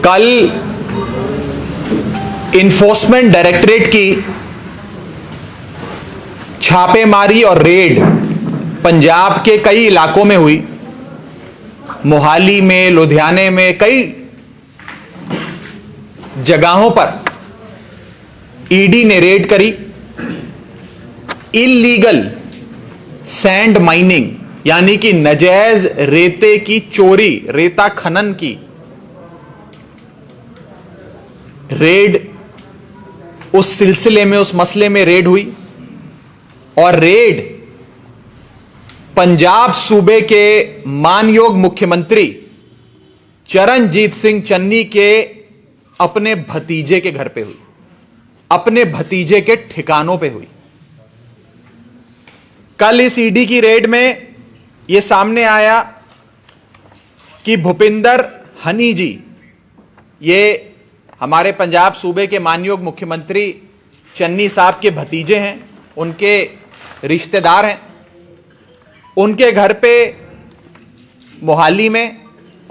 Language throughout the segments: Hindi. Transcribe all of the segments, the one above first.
कल इन्फोर्समेंट डायरेक्टरेट की छापेमारी और रेड पंजाब के कई इलाकों में हुई। मोहाली में, लुधियाने में, कई जगहों पर ईडी ने रेड करी। इल्लीगल सैंड माइनिंग यानी कि नाजायज रेते की चोरी, रेता खनन की रेड, उस सिलसिले में, उस मसले में रेड हुई। और रेड पंजाब सूबे के मानयोग मुख्यमंत्री चरणजीत सिंह चन्नी के अपने भतीजे के घर पे हुई, अपने भतीजे के ठिकानों पे हुई। कल इस ईडी की रेड में यह सामने आया कि भूपिंदर हनी जी, ये हमारे पंजाब सूबे के मानयोग मुख्यमंत्री चन्नी साहब के भतीजे हैं, उनके रिश्तेदार हैं। उनके घर पे मोहाली में,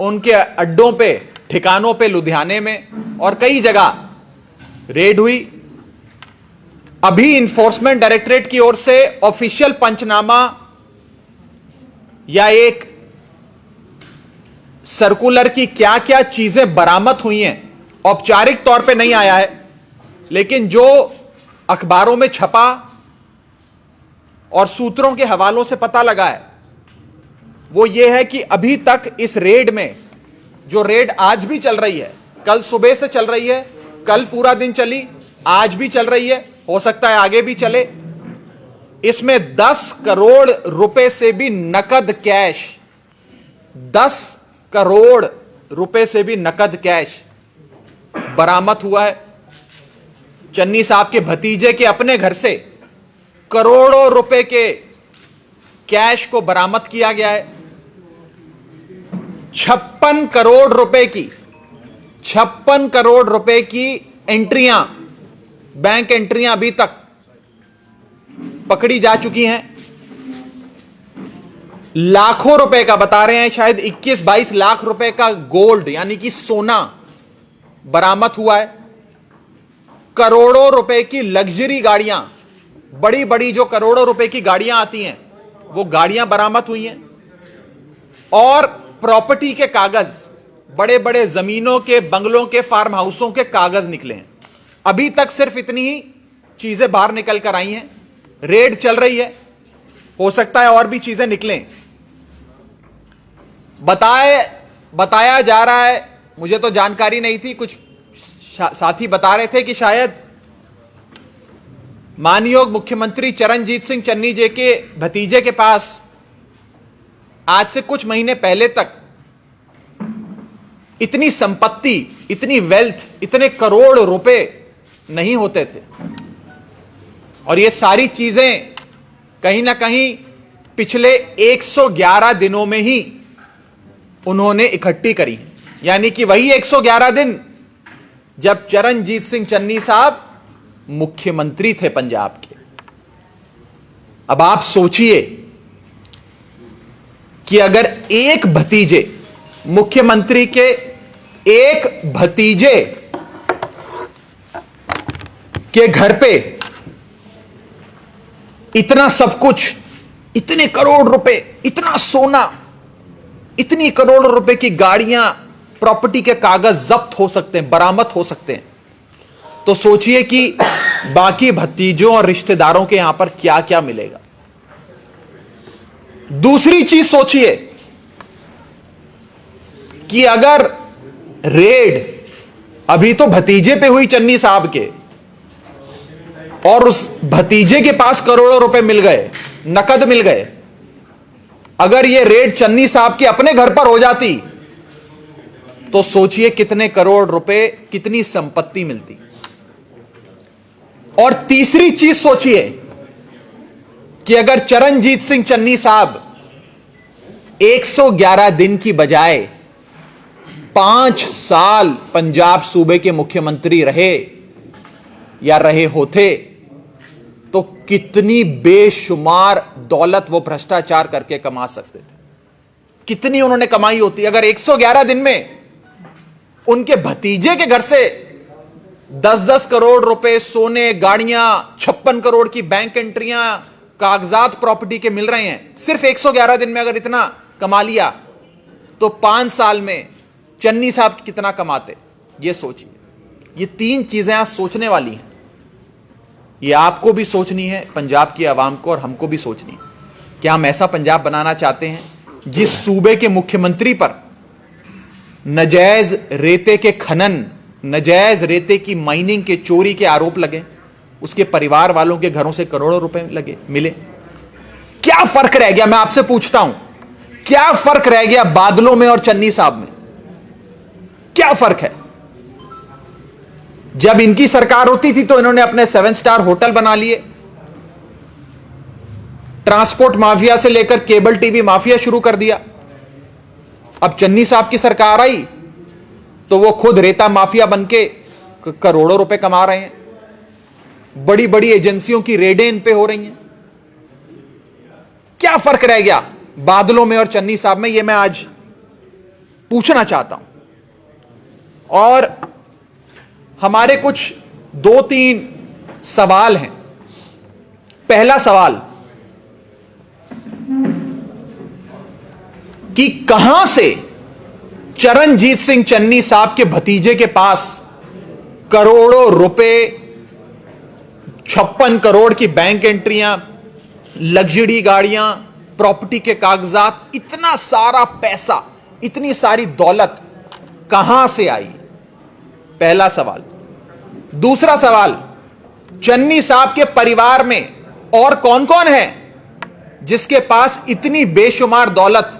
उनके अड्डों पे, ठिकानों पे लुधियाने में और कई जगह रेड हुई। अभी इन्फोर्समेंट डायरेक्टरेट की ओर से ऑफिशियल पंचनामा या एक सर्कुलर की क्या क्या चीजें बरामद हुई हैं औपचारिक तौर पे नहीं आया है, लेकिन जो अखबारों में छपा और सूत्रों के हवालों से पता लगा है वो ये है कि अभी तक इस रेड में, जो रेड आज भी चल रही है, कल सुबह से चल रही है, कल पूरा दिन चली, आज भी चल रही है, हो सकता है आगे भी चले, इसमें 10 करोड़ रुपए से भी नकद कैश, 10 करोड़ रुपए से भी नकद कैश बरामद हुआ है। चन्नी साहब के भतीजे के अपने घर से करोड़ों रुपए के कैश को बरामद किया गया है। 56 करोड़ रुपए की, 56 करोड़ रुपए की एंट्रियां, बैंक एंट्रियां अभी तक पकड़ी जा चुकी हैं। लाखों रुपए का, बता रहे हैं शायद 21-22 लाख रुपए का गोल्ड यानी कि सोना बरामद हुआ है। करोड़ों रुपए की लग्जरी गाड़ियां, बड़ी बड़ी जो करोड़ों रुपए की गाड़ियां आती हैं, वो गाड़ियां बरामद हुई हैं। और प्रॉपर्टी के कागज, बड़े बड़े जमीनों के, बंगलों के, फार्म हाउसों के कागज निकले हैं। अभी तक सिर्फ इतनी ही चीजें बाहर निकल कर आई हैं। रेड चल रही है, हो सकता है और भी चीजें निकलें। बताया जा रहा है, मुझे तो जानकारी नहीं थी, कुछ साथी बता रहे थे कि शायद मानयोग मुख्यमंत्री चरणजीत सिंह चन्नी जी के भतीजे के पास आज से कुछ महीने पहले तक इतनी संपत्ति, इतनी वेल्थ, इतने करोड़ रुपए नहीं होते थे। और ये सारी चीजें कहीं ना कहीं पिछले 111 दिनों में ही उन्होंने इकट्ठी करी। यानी कि वही 111 दिन जब चरणजीत सिंह चन्नी साहब मुख्यमंत्री थे पंजाब के। अब आप सोचिए कि अगर एक भतीजे, मुख्यमंत्री के एक भतीजे के घर पे इतना सब कुछ, इतने करोड़ रुपए, इतना सोना, इतनी करोड़ रुपए की गाड़ियां, प्रॉपर्टी के कागज जब्त हो सकते हैं, बरामद हो सकते हैं, तो सोचिए कि बाकी भतीजों और रिश्तेदारों के यहां पर क्या क्या मिलेगा। दूसरी चीज सोचिए कि अगर रेड अभी तो भतीजे पे हुई चन्नी साहब के, और उस भतीजे के पास करोड़ों रुपए मिल गए, नकद मिल गए, अगर यह रेड चन्नी साहब के अपने घर पर हो जाती तो सोचिए कितने करोड़ रुपए, कितनी संपत्ति मिलती। और तीसरी चीज सोचिए कि अगर चरणजीत सिंह चन्नी साहब 111 दिन की बजाय 5 साल पंजाब सूबे के मुख्यमंत्री रहे या रहे होते तो कितनी बेशुमार दौलत वो भ्रष्टाचार करके कमा सकते थे, कितनी उन्होंने कमाई होती। अगर 111 दिन में उनके भतीजे के घर से 10-10 करोड़ रुपए सोने, गाड़ियां, 56 करोड़ की बैंक एंट्रियां, कागजात प्रॉपर्टी के मिल रहे हैं। सिर्फ 111 दिन में अगर इतना कमा लिया तो 5 साल में चन्नी साहब कितना कमाते, ये सोचिए। ये 3 चीजें आज सोचने वाली हैं। ये आपको भी सोचनी है, पंजाब की आवाम को, और हमको भी सोचनी है। क्या हम ऐसा पंजाब बनाना चाहते हैं जिस सूबे के मुख्यमंत्री पर नजायज रेते के खनन, नजायज रेते की माइनिंग के चोरी के आरोप लगे, उसके परिवार वालों के घरों से करोड़ों रुपए मिले? क्या फर्क रह गया? मैं आपसे पूछता हूं, क्या फर्क रह गया बादलों में और चन्नी साहब में? क्या फर्क है? जब इनकी सरकार होती थी तो इन्होंने अपने 7 स्टार होटल बना लिए, ट्रांसपोर्ट माफिया से लेकर केबल टीवी माफिया शुरू कर दिया। अब चन्नी साहब की सरकार आई तो वो खुद रेता माफिया बनके करोड़ों रुपए कमा रहे हैं। बड़ी बड़ी एजेंसियों की रेडें इन पे हो रही हैं। क्या फर्क रह गया बादलों में और चन्नी साहब में? ये मैं आज पूछना चाहता हूं। और हमारे कुछ 2-3 सवाल हैं। पहला सवाल कि कहां से चरणजीत सिंह चन्नी साहब के भतीजे के पास करोड़ों रुपए, 56 करोड़ की बैंक एंट्रियां, लग्जरी गाड़ियां, प्रॉपर्टी के कागजात, इतना सारा पैसा, इतनी सारी दौलत कहां से आई? पहला सवाल। दूसरा सवाल, चन्नी साहब के परिवार में और कौन कौन है जिसके पास इतनी बेशुमार दौलत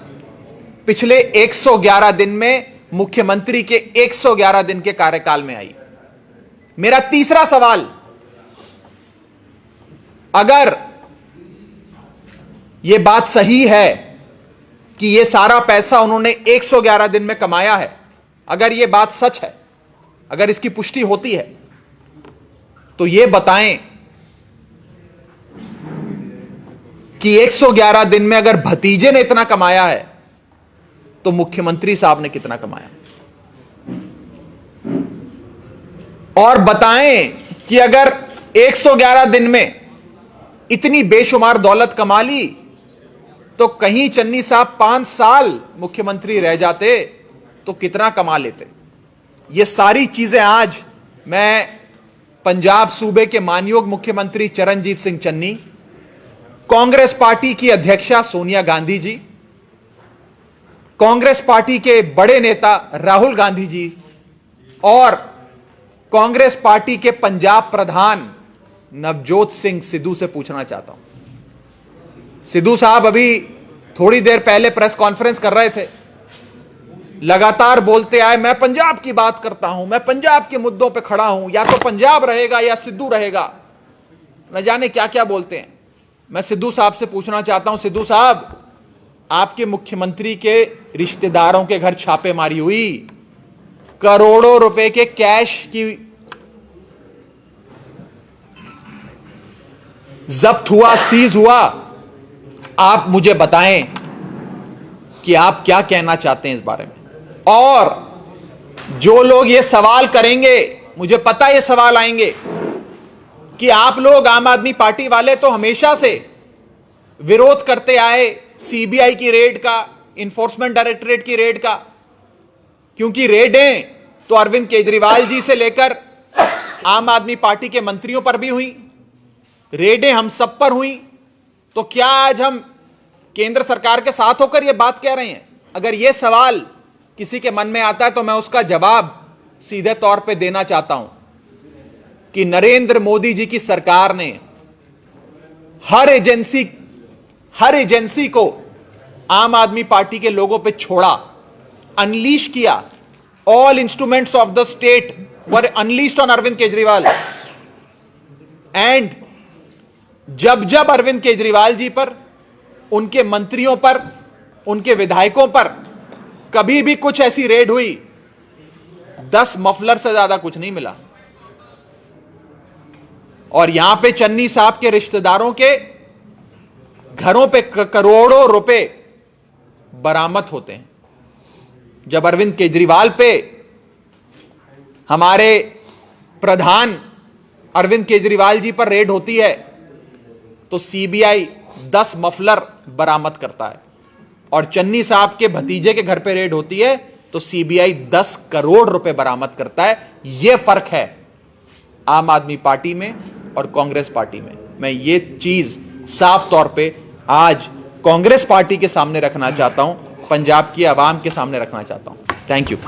पिछले 111 दिन में, मुख्यमंत्री के 111 दिन के कार्यकाल में आई? मेरा तीसरा सवाल, अगर यह बात सही है कि यह सारा पैसा उन्होंने 111 दिन में कमाया है, अगर यह बात सच है, अगर इसकी पुष्टि होती है, तो यह बताएं कि 111 दिन में अगर भतीजे ने इतना कमाया है तो मुख्यमंत्री साहब ने कितना कमाया? और बताएं कि अगर 111 दिन में इतनी बेशुमार दौलत कमा ली तो कहीं चन्नी साहब 5 साल मुख्यमंत्री रह जाते तो कितना कमा लेते? ये सारी चीजें आज मैं पंजाब सूबे के मानयोग मुख्यमंत्री चरणजीत सिंह चन्नी, कांग्रेस पार्टी की अध्यक्षा सोनिया गांधी जी, कांग्रेस पार्टी के बड़े नेता राहुल गांधी जी और कांग्रेस पार्टी के पंजाब प्रधान नवजोत सिंह सिद्धू से पूछना चाहता हूं। सिद्धू साहब अभी थोड़ी देर पहले प्रेस कॉन्फ्रेंस कर रहे थे, लगातार बोलते आए, मैं पंजाब की बात करता हूं, मैं पंजाब के मुद्दों पे खड़ा हूं, या तो पंजाब रहेगा या सिद्धू रहेगा, न जाने क्या क्या बोलते हैं। मैं सिद्धू साहब से पूछना चाहता हूं, सिद्धू साहब, आपके मुख्यमंत्री के रिश्तेदारों के घर छापेमारी हुई, करोड़ों रुपए के कैश की जब्त हुआ, सीज हुआ। आप मुझे बताएं कि आप क्या कहना चाहते हैं इस बारे में। और जो लोग ये सवाल करेंगे, मुझे पता ये सवाल आएंगे कि आप लोग आम आदमी पार्टी वाले तो हमेशा से विरोध करते आए सीबीआई की रेड का, इन्फोर्समेंट डायरेक्टरेट की रेड का, क्योंकि रेडें तो अरविंद केजरीवाल जी से लेकर आम आदमी पार्टी के मंत्रियों पर भी हुई, रेडें हम सब पर हुई। तो क्या आज हम केंद्र सरकार के साथ होकर यह बात कह रहे हैं? अगर यह सवाल किसी के मन में आता है तो मैं उसका जवाब सीधे तौर पे देना चाहता हूं कि नरेंद्र मोदी जी की सरकार ने हर एजेंसी को आम आदमी पार्टी के लोगों पे छोड़ा, अनलीश किया। All instruments of the state were unleashed on Arvind Kejriwal. And जब अरविंद केजरीवाल जी पर, उनके मंत्रियों पर, उनके विधायकों पर कभी भी कुछ ऐसी रेड हुई, 10 मफलर से ज्यादा कुछ नहीं मिला। और यहां पे चन्नी साहब के रिश्तेदारों के घरों पे करोड़ों रुपए बरामद होते हैं। जब अरविंद केजरीवाल पे हमारे प्रधान अरविंद केजरीवाल जी पर रेड होती है तो सीबीआई 10 मफलर बरामद करता है, और चन्नी साहब के भतीजे के घर पे रेड होती है तो सीबीआई 10 करोड़ रुपए बरामद करता है। यह फर्क है आम आदमी पार्टी में और कांग्रेस पार्टी में। मैं ये चीज साफ तौर पे आज कांग्रेस पार्टी के सामने रखना चाहता हूं, पंजाब की आवाम के सामने रखना चाहता हूं। Thank you.